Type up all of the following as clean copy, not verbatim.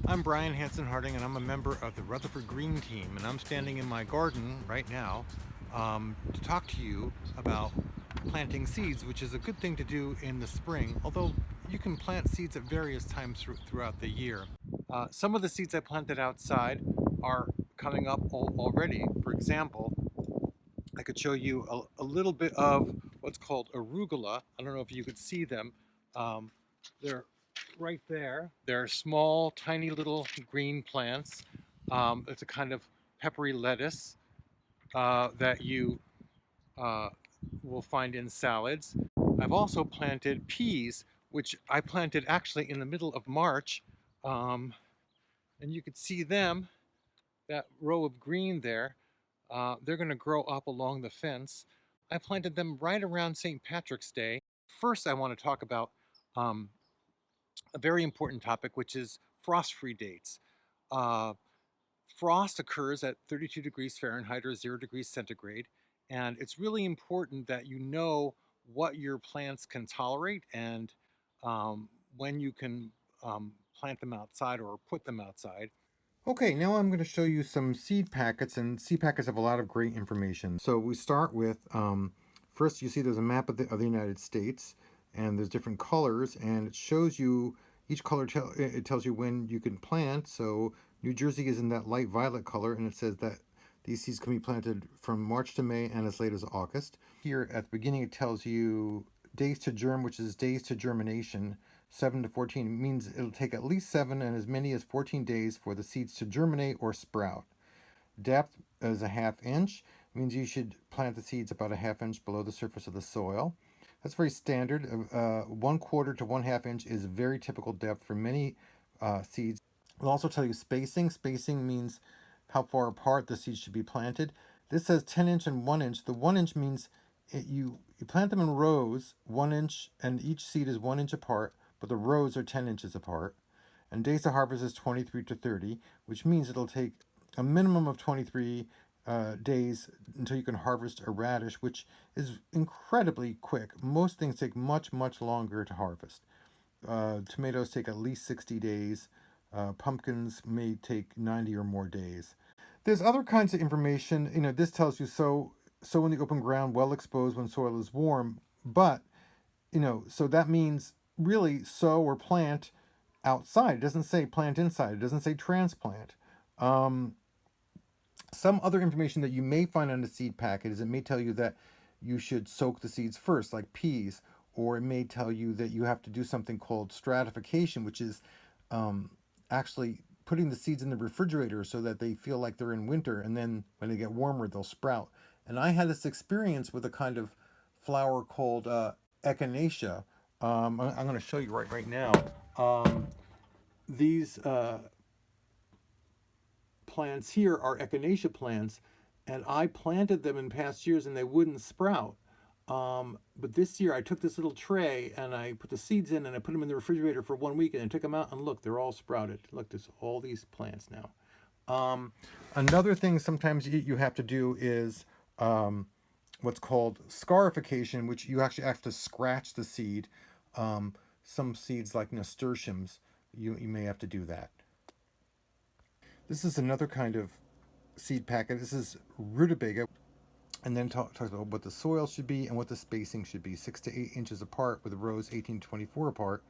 I'm Brian Hanson Harding, and I'm a member of the Rutherford Green Team, and I'm standing in my garden right now to talk to you about planting seeds, which is a good thing to do in the spring, although you can plant seeds at various times throughout the year. Some of the seeds I planted outside are coming up already. For example, I could show you a little bit of what's called arugula. I don't know if you could see them. Um, they're right there. They're small, tiny little green plants. It's a kind of peppery lettuce that you uh, will find in salads. I've also planted peas, which I planted actually in the middle of March. Um, and you could see them, that row of green there. They're going to grow up along the fence. I planted them right around St. Patrick's Day. First, I want to talk about um, a very important topic, which is frost-free dates. Uh, Frost occurs at 32 degrees Fahrenheit or 0 degrees centigrade, and it's really important that you know what your plants can tolerate and when you can plant them outside or put them outside. Okay, now I'm going to show you some seed packets, and seed packets have a lot of great information. So we start with, first you see there's a map of the United States, and there's different colors, and it shows you, each color it tells you when you can plant. So New Jersey is in that light violet color, and it says that these seeds can be planted from March to May and as late as August. Here at the beginning it tells you days to germ, which is days to germination. 7 to 14 means it'll take at least 7 and as many as 14 days for the seeds to germinate or sprout. Depth is a ½ inch, means you should plant the seeds about a ½ inch below the surface of the soil. That's very standard. 1/4 to 1/2 inch is very typical depth for many seeds. It'll also tell you spacing. Spacing means how far apart the seeds should be planted. This says 10 inch and 1 inch. The 1 inch means you plant them in rows, 1 inch, and each seed is 1 inch apart, but the rows are 10 inches apart. And days to harvest is 23 to 30, which means it'll take a minimum of 23 days until you can harvest a radish, which is incredibly quick. Most things take much, much longer to harvest. Tomatoes take at least 60 days. Pumpkins may take 90 or more days. There's other kinds of information. This tells you sow in the open ground, well exposed when soil is warm. But, so that means really sow or plant outside. It doesn't say plant inside. It doesn't say transplant. Some other information that you may find on the seed packet is it may tell you that you should soak the seeds first, like peas, or it may tell you that you have to do something called stratification, which is actually putting the seeds in the refrigerator so that they feel like they're in winter, and then when they get warmer, they'll sprout. And I had this experience with a kind of flower called echinacea. I'm going to show you right now. These plants here are echinacea plants, and I planted them in past years and they wouldn't sprout. But this year I took this little tray and I put the seeds in and I put them in the refrigerator for 1 week and I took them out and look, they're all sprouted. Look, there's all these plants now. Another thing sometimes you have to do is what's called scarification, which you actually have to scratch the seed. Some seeds like nasturtiums, you may have to do that. This is another kind of seed packet. This is rutabaga, and then talks about what the soil should be and what the spacing should be, 6 to 8 inches apart, with the rows 18 to 24 apart.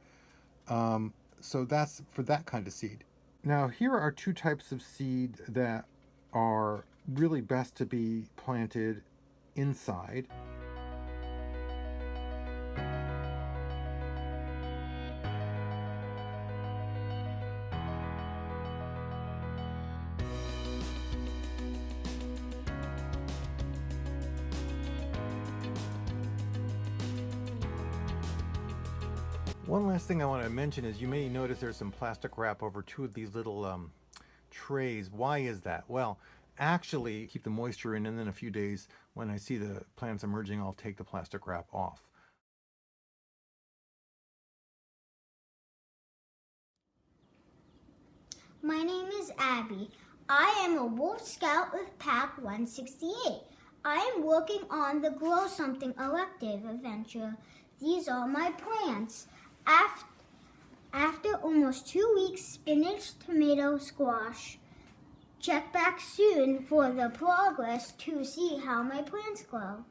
So that's for that kind of seed. Now here are two types of seed that are really best to be planted inside. One last thing I want to mention is you may notice there's some plastic wrap over two of these little trays. Why is that? Well, actually keep the moisture in, and then a few days when I see the plants emerging, I'll take the plastic wrap off. My name is Abby. I am a Wolf Scout with Pack 168. I am working on the Grow Something elective adventure. These are my plants. After almost 2 weeks spinach, tomato, squash. Check back soon for the progress to see how my plants grow.